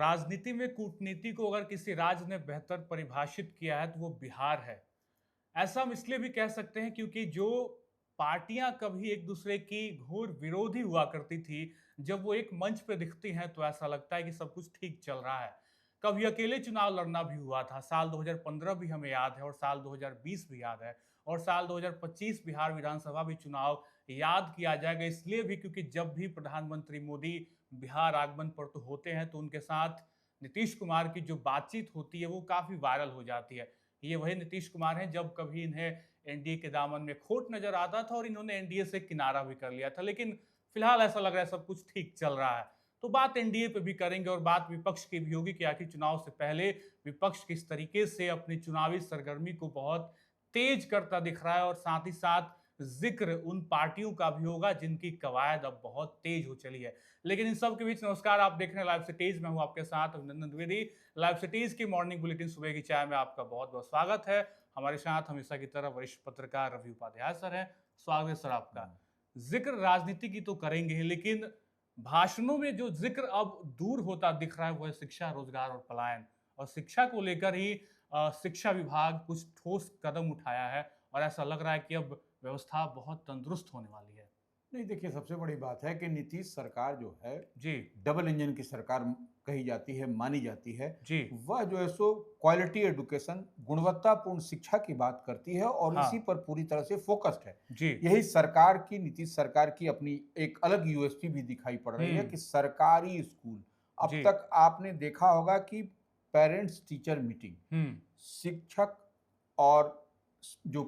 राजनीति में कूटनीति को अगर किसी राज्य ने बेहतर परिभाषित किया है तो वो बिहार है। ऐसा हम इसलिए भी कह सकते हैं क्योंकि जो पार्टियां कभी एक दूसरे की घोर विरोधी हुआ करती थी, जब वो एक मंच पे दिखती हैं तो ऐसा लगता है कि सब कुछ ठीक चल रहा है। कभी अकेले चुनाव लड़ना भी हुआ था, साल 2015 भी हमें याद है और साल 2020 भी याद है और साल 2025 बिहार विधानसभा भी चुनाव याद किया जाएगा इसलिए भी क्योंकि जब भी प्रधानमंत्री मोदी बिहार आगमन पर तो होते हैं तो उनके साथ नीतीश कुमार की जो बातचीत होती है वो काफी वायरल हो जाती है। ये वही नीतीश कुमार हैं जब कभी इन्हें एनडीए के दामन में खोट नजर आता था और इन्होंने एनडीए से किनारा भी कर लिया था, लेकिन फिलहाल ऐसा लग रहा है सब कुछ ठीक चल रहा है। तो बात एनडीए पे भी करेंगे और बात विपक्ष की भी होगी कि आखिर चुनाव से पहले विपक्ष किस तरीके से अपनी चुनावी सरगर्मी को बहुत तेज करता दिख रहा है और साथ ही साथ जिक्र उन पार्टियों का भी होगा जिनकी कवायद अब बहुत तेज हो चली है। लेकिन इन सब के बीच नमस्कार, आप देख रहे हैं लाइव सिटीज, मैं हूं आपके साथ अभिनंदन द्विवेदी। लाइव सिटीज की मॉर्निंग बुलेटिन सुबह की चाय में आपका बहुत बहुत स्वागत है। हमारे साथ हमेशा की तरह वरिष्ठ पत्रकार रवि उपाध्याय सर हैं। स्वागत है सर आपका। जिक्र राजनीति की तो करेंगे ही, लेकिन भाषणों में जो जिक्र अब दूर होता दिख रहा है वो है शिक्षा, रोजगार और पलायन। और शिक्षा को लेकर ही शिक्षा विभाग कुछ ठोस कदम उठाया है और ऐसा लग रहा है कि अब व्यवस्था बहुत तंदुरुस्त होने वाली है। नहीं, देखिए, सबसे बड़ी बात है कि नीतीश सरकार जो है जी डबल इंजन की सरकार कही जाती है, मानी जाती है। जी। वह जो है सो क्वालिटी एडुकेशन, गुणवत्तापूर्ण शिक्षा की बात करती है और हाँ। इसी पर पूरी तरह से फोकस्ड है। जी। यही सरकार की, नीतीश सरकार की अपनी एक अलग यूएसपी भी दिखाई पड़ रही है कि सरकारी स्कूल, अब जी। तक आपने देखा होगा कि पेरेंट्स टीचर मीटिंग, शिक्षक और जो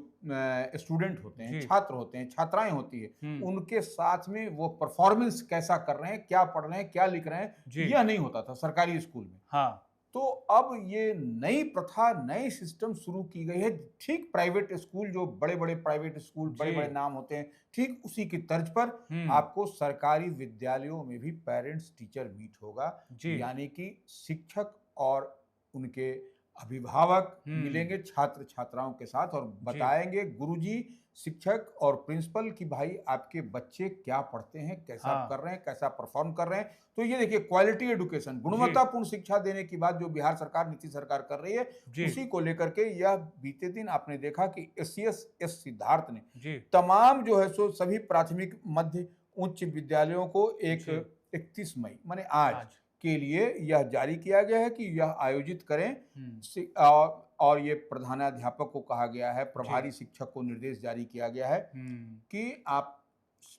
स्टूडेंट होते हैं, जी। छात्र होते हैं, छात्राएं होती है, हम्म। उनके साथ में वो परफॉर्मेंस कैसा कर रहे हैं, क्या पढ़ रहे हैं, क्या लिख रहे हैं, जी। यह नहीं होता था सरकारी स्कूल में। हाँ। तो अब ये नई प्रथा, नई सिस्टम शुरू की गई है। ठीक प्राइवेट स्कूल, जो बड़े बड़े प्राइवेट स्कूल, बड़े जी। बड़े नाम होते हैं, ठीक उसी की तर्ज पर आपको सरकारी विद्यालयों में भी पेरेंट्स टीचर मीट होगा। जी। यानी कि शिक्षक और उनके अभिभावक मिलेंगे छात्र छात्राओं के साथ और जी। बताएंगे, गुरुजी, शिक्षक और प्रिंसिपल, कि भाई आपके बच्चे क्या पढ़ते हैं, कैसा हाँ। कर रहे हैं, कैसा परफॉर्म कर रहे हैं। तो ये देखिए, क्वालिटी एडुकेशन, गुणवत्तापूर्ण शिक्षा देने की बात जो बिहार सरकार, नीतीश सरकार कर रही है, जी। उसी को लेकर के यह बीते दिन आपने देखा कि एस सिद्धार्थ ने जी। तमाम जो है सो सभी प्राथमिक, मध्य, उच्च विद्यालयों को एक जी। 31 मई माने आज आज। के लिए यह जारी किया गया है कि यह आयोजित करें। और ये प्रधानाध्यापक को कहा गया है, प्रभारी शिक्षक को निर्देश जारी किया गया है कि आप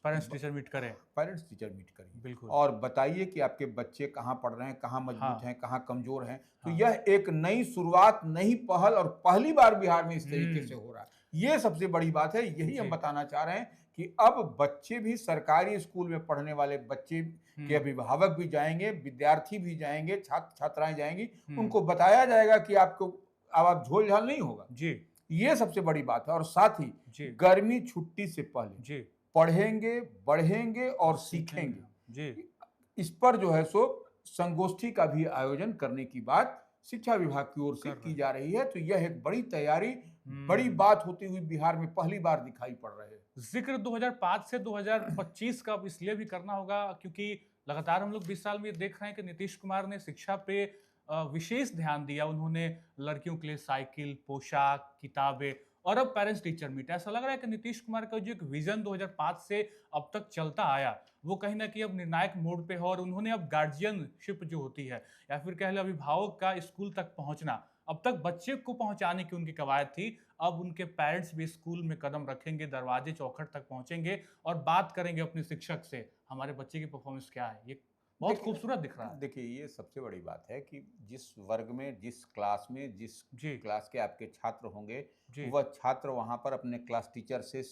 पेरेंट्स टीचर मीट करें। पेरेंट्स टीचर मीट करिए बिल्कुल। और बताइए कि आपके बच्चे कहाँ पढ़ रहे हैं, कहाँ मजबूत हाँ। हैं, कहाँ कमजोर हैं। तो हाँ। यह एक नई शुरुआत, नई पहल, और पहली बार बिहार में इस तरीके से हो रहा है। ये सबसे बड़ी बात है। यही हम बताना चाह रहे हैं कि अब बच्चे भी, सरकारी स्कूल में पढ़ने वाले बच्चे के अभिभावक भी जाएंगे, विद्यार्थी भी जाएंगे, छात्र छात्राएं जाएंगी, उनको बताया जाएगा कि आपको अब आप झोल झाल नहीं होगा। जी। ये सबसे बड़ी बात है। और साथ ही जी। गर्मी छुट्टी से पहले जी। पढ़ेंगे, बढ़ेंगे और सीखेंगे, जी। इस पर जो है सो संगोष्ठी का भी आयोजन करने की बात शिक्षा विभाग की ओर से की जा रही है। तो यह एक बड़ी तैयारी, बड़ी बात होती हुई बिहार में पहली बार दिखाई पड़ रही है। जिक्र 2005 से 2025 का अब इसलिए भी करना होगा क्योंकि लगातार हम लोग 20 साल में देख रहे हैं कि नीतीश कुमार ने शिक्षा पे विशेष ध्यान दिया। उन्होंने लड़कियों के लिए साइकिल, पोशाक, किताबें और अब पेरेंट्स टीचर मीट। ऐसा लग रहा है कि नीतीश कुमार का जो एक विजन 2005 से अब तक चलता आया वो कहीं ना कहीं अब निर्णायक मोड़ पे है और उन्होंने अब गार्जियनशिप जो होती है या फिर कह लो अभिभावक का स्कूल तक पहुंचना, अब तक बच्चे को पहुंचाने की उनकी कवायद थी, अब उनके पेरेंट्स भी स्कूल में कदम रखेंगे, दरवाजे चौखट तक पहुंचेंगे और बात करेंगे अपने शिक्षक से, हमारे बच्चे की परफॉर्मेंस क्या है। ये बहुत खूबसूरत दिख रहा है। देखिए, ये सबसे बड़ी बात है कि जिस वर्ग में, जिस क्लास में, जिस क्लास के आपके छात्र होंगे, वह छात्र वहां पर अपने क्लास टीचर से,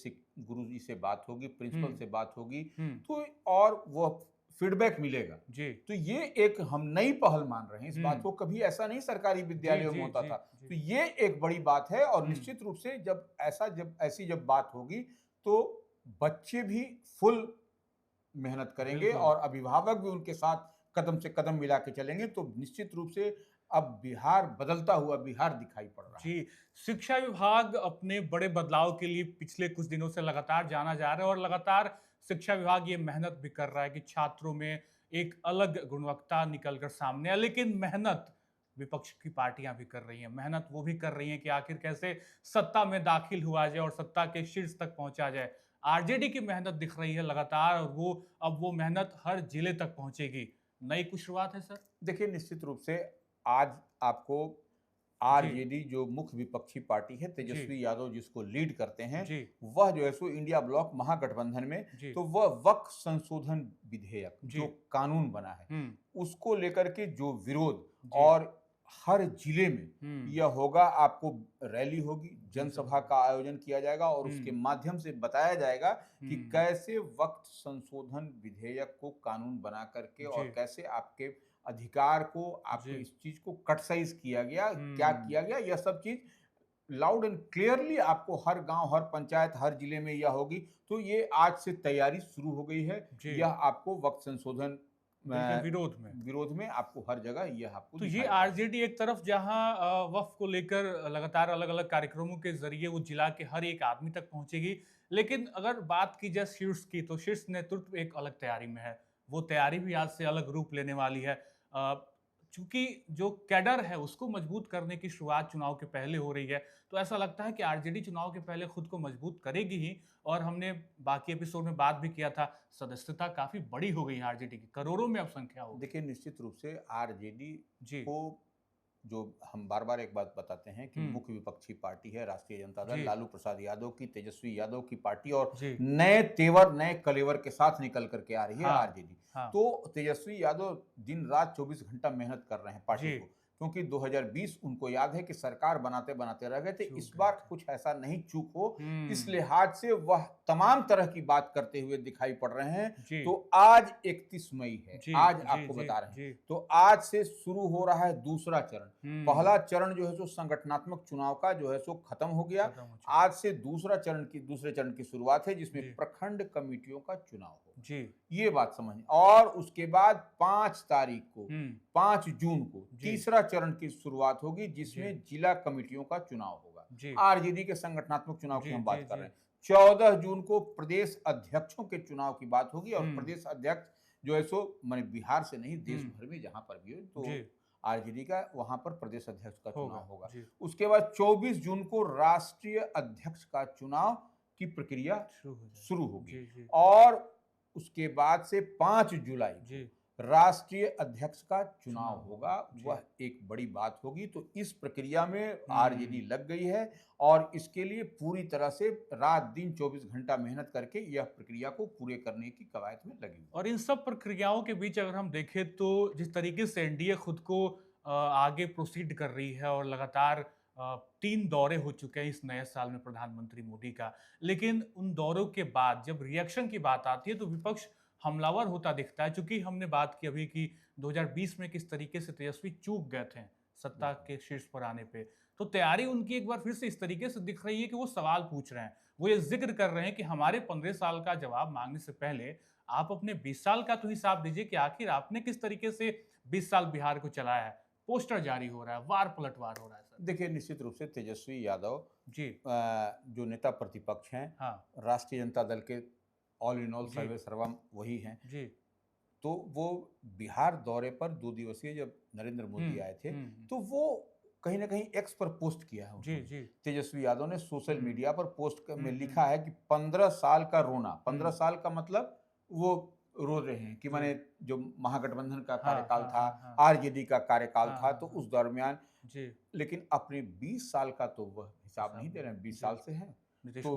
गुरुजी से बात होगी, प्रिंसिपल से बात होगी, तो और वह फीडबैक मिलेगा। तो ये एक हम नई पहल मान रहे हैं। इस बात को कभी ऐसा नहीं सरकारी विद्यालयों में होता था। तो ये एक बड़ी बात है। और निश्चित रूप से जब ऐसी बात होगी तो बच्चे भी फुल मेहनत करेंगे और अभिभावक भी उनके साथ कदम से कदम मिला के चलेंगे। तो निश्चित रूप से अब बिहार, बदलता हुआ बिहार दिखाई पड़ रहा है। जी, शिक्षा विभाग अपने बड़े बदलाव के लिए पिछले कुछ दिनों से लगातार जाना जा रहा है और लगातार शिक्षा विभाग ये मेहनत भी कर रहा है कि छात्रों में एक अलग गुणवत्ता निकल कर सामने आए, लेकिन मेहनत विपक्ष की पार्टियां भी कर रही हैं, मेहनत वो भी कर रही हैं कि आखिर कैसे सत्ता में दाखिल हुआ जाए और सत्ता के शीर्ष तक पहुंचा जाए। आरजेडी की मेहनत दिख रही है लगातार, और वो अब वो मेहनत हर जिले तक पहुंचेगी। नई कुछ शुरुआत है सर? देखिए, निश्चित रूप से आज आपको आरजेडी जो मुख्य विपक्षी पार्टी है, तेजस्वी यादव जिसको लीड करते हैं, वह जो है सो इंडिया ब्लॉक महागठबंधन में, तो वह वक्फ संशोधन विधेयक जो कानून बना है उसको लेकर के जो विरोध, और हर जिले में यह होगा, आपको रैली होगी, जनसभा का आयोजन किया जाएगा और उसके माध्यम से बताया जाएगा कि कैसे वक्फ संशोधन विधेयक को कानून बना करके और कैसे आपके अधिकार को, आपको इस चीज को कटसाइज किया गया, क्या किया गया, यह सब चीज लाउड एंड क्लियरली आपको हर गांव, हर पंचायत, हर जिले में यह होगी। तो ये आज से तैयारी शुरू हो गई है। यह आपको वक्फ संशोधन विरोध में आपको हर जगह यह आपको, तो ये आरजेडी एक तरफ जहां वक्फ को लेकर लगातार अलग अलग कार्यक्रमों के जरिए वो जिला के हर एक आदमी तक पहुंचेगी, लेकिन अगर बात की जाए शीर्ष की, तो शीर्ष नेतृत्व एक अलग तैयारी में है। वो तैयारी भी आज से अलग रूप लेने वाली है। चूंकि जो कैडर है उसको मजबूत करने की शुरुआत चुनाव के पहले हो रही है, तो ऐसा लगता है कि आरजेडी चुनाव के पहले खुद को मजबूत करेगी ही। और हमने बाकी एपिसोड में बात भी किया था, सदस्यता काफी बड़ी हो गई है आरजेडी की, करोड़ों में अब संख्या हो। देखिए, निश्चित रूप से आरजेडी को, जो हम बार बार एक बात बताते हैं कि मुख्य विपक्षी पार्टी है राष्ट्रीय जनता दल, लालू प्रसाद यादव की, तेजस्वी यादव की पार्टी, और नए तेवर, नए कलेवर के साथ निकल करके आ रही है आरजेडी। तो तेजस्वी यादव दिन रात 24 घंटा मेहनत कर रहे हैं पार्टी को, क्योंकि 2020 उनको याद है कि सरकार बनाते बनाते रह गए थे। इस बार कुछ ऐसा नहीं चूक हो, इस लिहाज से वह तमाम तरह की बात करते हुए दिखाई पड़ रहे हैं। तो आज 31 मई है, आज आपको बता रहे हैं, तो आज से शुरू हो रहा है दूसरा चरण। पहला चरण जो है सो संगठनात्मक चुनाव का जो है सो खत्म हो गया। आज से दूसरे चरण की शुरुआत है, जिसमें प्रखंड कमेटियों का चुनाव हो। ये बात समझिए। और उसके बाद 5 तारीख को, 5 जून को तीसरा चरण की शुरुआत होगी, जिसमें जिला कमेटियों का चुनाव होगा। आरजेडी के संगठनात्मक चुनाव की हम बात कर रहे हैं। 14 जून को प्रदेश अध्यक्षों के चुनाव की बात होगी, और प्रदेश अध्यक्ष जो है सो माने बिहार से नहीं, देश भर में जहां पर भी हो, तो आरजेडी का वहां पर प्रदेश अध्यक्ष का चुनाव होगा। उसके बाद 24 जून को राष्ट्रीय अध्यक्ष का चुनाव की प्रक्रिया शुरू होगी, और उसके बाद से 5 जुलाई राष्ट्रीय अध्यक्ष का चुनाव होगा। वह एक बड़ी बात होगी। तो इस प्रक्रिया में आरजेडी लग गई है, और इसके लिए पूरी तरह से रात दिन 24 घंटा मेहनत करके यह प्रक्रिया को पूरे करने की कवायद में लगी। और इन सब प्रक्रियाओं के बीच अगर हम देखें, तो जिस तरीके से एनडीए खुद को आगे प्रोसीड कर रही है, और लगातार 3 दौरे हो चुके हैं इस नए साल में प्रधानमंत्री मोदी का, लेकिन उन दौरों के बाद जब रिएक्शन की बात आती है तो विपक्ष हमलावर होता दिखता है। चूंकि हमने बात की अभी कि 2020 में किस तरीके से तेजस्वी चूक गए थे सत्ता के शीर्ष पर आने पे, तो तैयारी उनकी एक बार फिर से इस तरीके से दिख रही है कि वो सवाल पूछ रहे हैं, वो ये जिक्र कर रहे हैं कि हमारे 15 साल का जवाब मांगने से पहले आप अपने 20 साल का तो हिसाब दीजिए कि आखिर आपने किस तरीके से 20 साल बिहार को चलाया है। पोस्टर जारी हो रहा है, वार पलटवार हो रहा है सर। देखिए, निश्चित रूप से तेजस्वी यादव जो नेता प्रतिपक्ष हैं, राष्ट्रीय जनता दल के ऑल इन ऑल सर्वे सर्वम वही हैं। तो वो बिहार दौरे पर 2 दिवसीय जब नरेंद्र मोदी आए थे, तो वो कहीं ना कहीं एक्स पर पोस्ट किया है। तेजस्वी यादव ने सोशल मीडिया पर पोस्ट में लिखा है कि 15 साल का रोना, 15 साल का मतलब वो रो रहे हैं कि माने जो महागठबंधन का कार्यकाल था, आरजेडी का कार्यकाल था, तो उस दरमियान, लेकिन अपने 20 साल का तो वह हिसाब नहीं दे रहे हैं, 20 साल से हैं, तो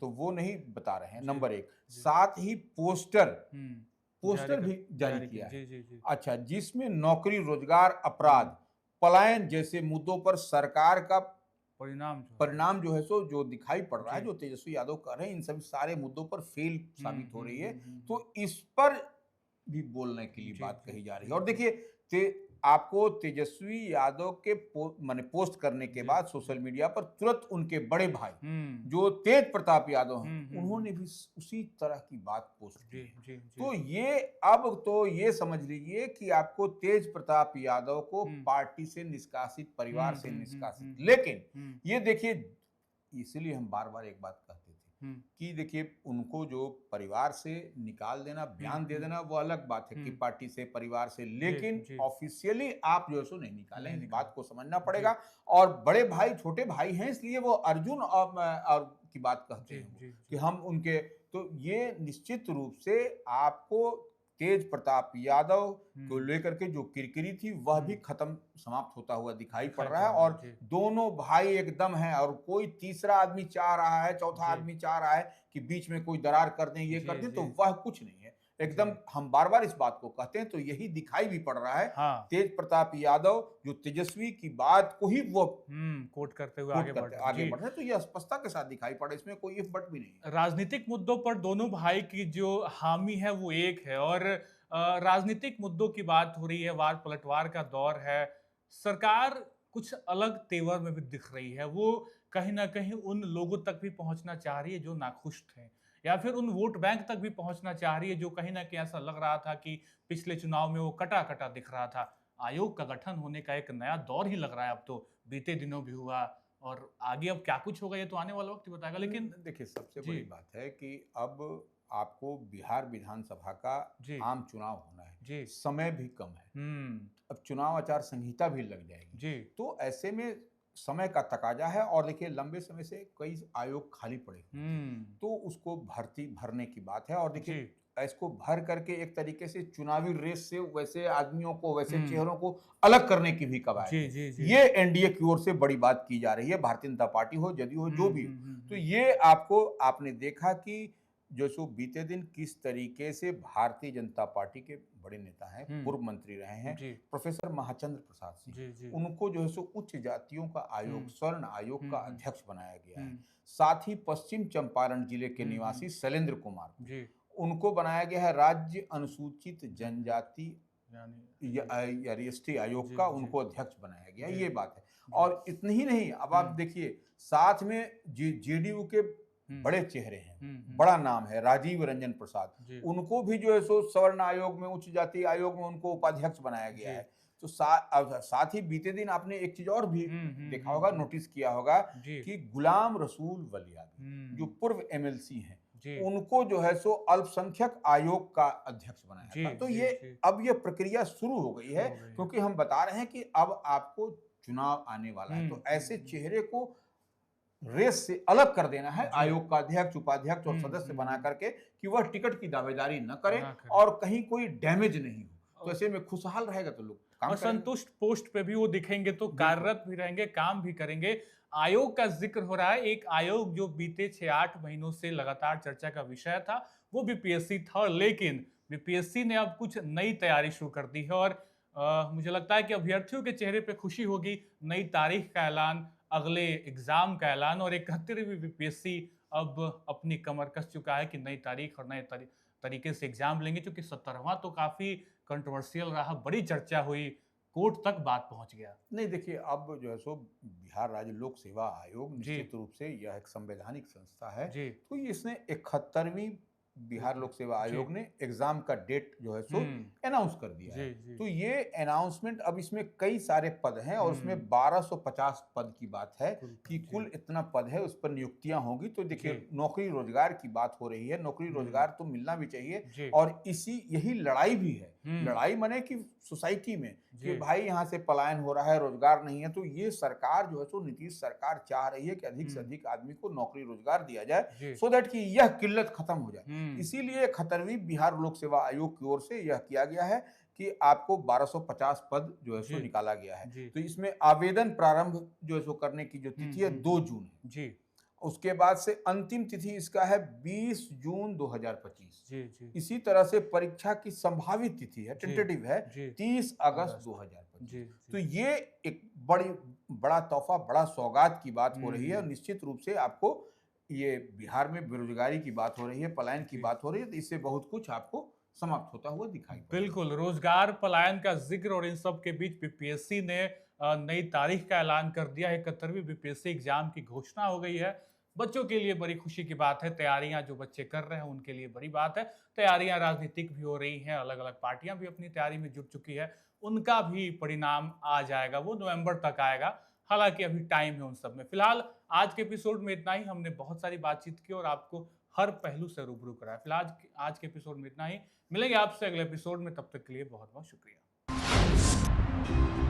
तो वो नहीं बता रहे हैं, नंबर 1। साथ ही पोस्टर भी जारी किया है। अच्छा, जिसमें नौकरी, रोजगार, अपराध, पलायन जैसे मुद्दों पर सरकार का परिणाम जो है सो जो दिखाई पड़ रहा है, जो तेजस्वी यादव कर रहे हैं, इन सभी सारे मुद्दों पर फेल साबित हो रही है। तो इस पर भी बोलने के लिए बात कही जा रही है। और देखिए, आपको तेजस्वी यादव के माने पोस्ट करने के बाद सोशल मीडिया पर तुरंत उनके बड़े भाई जो तेज प्रताप यादव हैं, उन्होंने भी उसी तरह की बात पोस्ट की। तो ये अब तो ये समझ लीजिए कि आपको तेज प्रताप यादव को पार्टी से निष्कासित, परिवार से निष्कासित। लेकिन ये देखिए, इसलिए हम बार बार एक बात कहते थे कि देखिए उनको जो परिवार से निकाल देना, बयान दे देना वो अलग बात है कि पार्टी से, परिवार से, लेकिन ऑफिशियली आप जो है सो नहीं निकालें, इस बात को समझना पड़ेगा। और बड़े भाई छोटे भाई हैं इसलिए वो अर्जुन और की बात कहते हैं कि हम उनके, तो ये निश्चित रूप से आपको तेज प्रताप यादव को लेकर के जो किरकिरी थी वह भी खत्म, समाप्त होता हुआ दिखाई पड़ रहा है। और दोनों भाई एकदम हैं और कोई तीसरा आदमी चाह रहा है, चौथा आदमी चाह रहा है कि बीच में कोई दरार कर दें, ये कर दें, तो वह कुछ नहीं है एकदम। हम बार बार इस बात को कहते हैं, तो यही दिखाई भी पड़ रहा है। हाँ। तेज प्रताप यादव जो तेजस्वी की बात को ही वो कोट करते हुए आगे बढ़ रहे हैं, तो ये स्पष्टता के साथ दिखाई पड़ा, इसमें कोई इफ बट भी नहीं। राजनीतिक मुद्दों पर दोनों भाई की जो हामी है वो एक है, और राजनीतिक मुद्दों की बात हो रही है, वार पलटवार का दौर है, सरकार कुछ अलग तेवर में भी दिख रही है। वो कहीं ना कहीं उन लोगों तक भी पहुंचना चाह रही है जो नाखुश थे, या फिर उन वोट बैंक तक भी पहुंचना चाह रही है जो कहीं ना कहीं ऐसा लग रहा था कि पिछले चुनाव में वो कटा कटा दिख रहा था। आयोग का गठन होने का एक नया दौर ही लग रहा है अब तो, बीते दिनों भी हुआ, और आगे अब क्या कुछ होगा ये तो आने वाला वक्त ही बताएगा। लेकिन देखिए सबसे बड़ी बात है कि अब आपको बिहार विधानसभा का आम चुनाव होना है, समय भी कम है, अब चुनाव आचार संहिता भी लग जाएगी, तो ऐसे में समय का तकाजा है। और देखिए लंबे समय से कई आयोग खाली पड़े, तो उसको भरने की बात है। और देखिए इसको भर करके एक तरीके से चुनावी रेस से वैसे आदमियों को, वैसे चेहरों को अलग करने की भी कवायद है। ये एनडीए की ओर से बड़ी बात की जा रही है, भारतीय जनता पार्टी हो, जदयू हो, जो भी। तो ये आपने देखा कि जो सो बीते दिन किस तरीके से भारतीय जनता पार्टी के बड़े नेता हैं, पूर्व मंत्री रहे हैं, प्रोफेसर महाचंद्र प्रसाद सिंह, उनको जो है सो उच्च जातियों का आयोग, स्वर्ण आयोग का अध्यक्ष बनाया गया है। साथ ही पश्चिम चंपारण जिले के निवासी शैलेंद्र कुमार, उनको बनाया गया है राज्य अनुसूचित जनजाति या एसटी आयोग का, उनको अध्यक्ष बनाया गया, ये बात है। और इतनी ही नहीं, अब आप देखिए साथ में जेडीयू के बड़े चेहरे हैं, बड़ा नाम है राजीव रंजन प्रसाद, उनको भी जो है सो स्वर्ण आयोग में, उच्च जाति आयोग में उनको उपाध्यक्ष बनाया गया है। तो साथ ही बीते दिन आपने एक चीज और भी देखा होगा, नोटिस किया होगा कि गुलाम रसूल वलिया जो पूर्व एमएलसी हैं, उनको जो है सो अल्पसंख्यक आयोग का अध्यक्ष बनाया था। तो ये अब ये प्रक्रिया शुरू हो गई है, क्योंकि हम बता रहे हैं कि अब आपको चुनाव आने वाला है, तो ऐसे चेहरे को रेस से अलग कर देना है, आयोग का अध्यक्ष, उपाध्यक्ष और सदस्य बना करके, कि वह टिकट की दावेदारी न करे और कहीं कोई डैमेज नहीं हो। तो ऐसे में खुशहाल रहेगा तो लोग और संतुष्ट पोस्ट पे भी वो दिखेंगे, तो कार्यरत भी रहेंगे, काम भी करेंगे। आयोग का जिक्र हो रहा है, एक आयोग जो बीते 6-8 महीनों से लगातार चर्चा का विषय था वो बीपीएससी था, लेकिन बीपीएससी ने अब कुछ नई तैयारी शुरू कर दी है। और मुझे लगता है कि अभ्यर्थियों के चेहरे पे खुशी होगी, नई तारीख का ऐलान, अगले एग्जाम का ऐलान, और 71वीं बीपीएससी अब अपनी कमर कस चुका है कि नई तारीख और नए तरीके से एग्जाम लेंगे। क्योंकि 17वां तो काफी कंट्रोवर्शियल रहा, बड़ी चर्चा हुई, कोर्ट तक बात पहुंच गया। नहीं देखिए, अब जो है सो बिहार राज्य लोक सेवा आयोग निश्चित रूप से यह एक संवैधानिक संस्था है, तो इसने 71वीं बिहार लोक सेवा आयोग ने एग्जाम का डेट जो है सो अनाउंस कर दिया है। तो ये अनाउंसमेंट, अब इसमें कई सारे पद हैं और उसमें 1250 पद की बात है कि कुल इतना पद है, उस पर नियुक्तियां होंगी। तो देखिए नौकरी रोजगार की बात हो रही है, नौकरी रोजगार तो मिलना भी चाहिए, और यही लड़ाई भी है। लड़ाई माने कि सोसाइटी में कि भाई यहाँ से पलायन हो रहा है, रोजगार नहीं है, तो ये सरकार जो है सो नीतीश सरकार चाह रही है कि अधिक से अधिक आदमी को नौकरी रोजगार दिया जाए, सो दैट कि यह किल्लत खत्म हो जाए। इसीलिए 71वीं बिहार लोक सेवा आयोग की ओर से यह किया गया है कि आपको 1250 पद जो है सो निकाला गया है। तो इसमें आवेदन प्रारंभ जो है सो करने की जो तिथि है 2 जून है। उसके बाद से अंतिम तिथि इसका है 20 जून 2025। इसी तरह से परीक्षा की संभावित तिथि है, टेंटेटिव है, 30 अगस्त 2025। तो ये एक बड़ा तोहफा, बड़ा सौगात की बात हो रही है। और निश्चित रूप से आपको ये बिहार में बेरोजगारी की बात हो रही है, पलायन की बात हो रही है, तो इससे बहुत कुछ आपको समाप्त होता हुआ दिखाई पड़ेगा। बिल्कुल, रोजगार, पलायन का जिक्र, और इन सब के बीच बीपीएससी ने नई तारीख का ऐलान कर दिया है। 71वीं बीपीएससी एग्जाम की घोषणा हो गई है। बच्चों के लिए बड़ी खुशी की बात है, तैयारियां जो बच्चे कर रहे हैं उनके लिए बड़ी बात है। तैयारियां राजनीतिक भी हो रही हैं, अलग अलग पार्टियां भी अपनी तैयारी में जुट चुकी है, उनका भी परिणाम आ जाएगा, वो नवंबर तक आएगा। हालांकि अभी टाइम है उन सब में। फिलहाल आज के एपिसोड में इतना ही। हमने बहुत सारी बातचीत की और आपको हर पहलू से रूबरू कराया। फिलहाल आज के एपिसोड में इतना ही। मिलेंगे आपसे अगले एपिसोड में, तब तक के लिए बहुत बहुत शुक्रिया।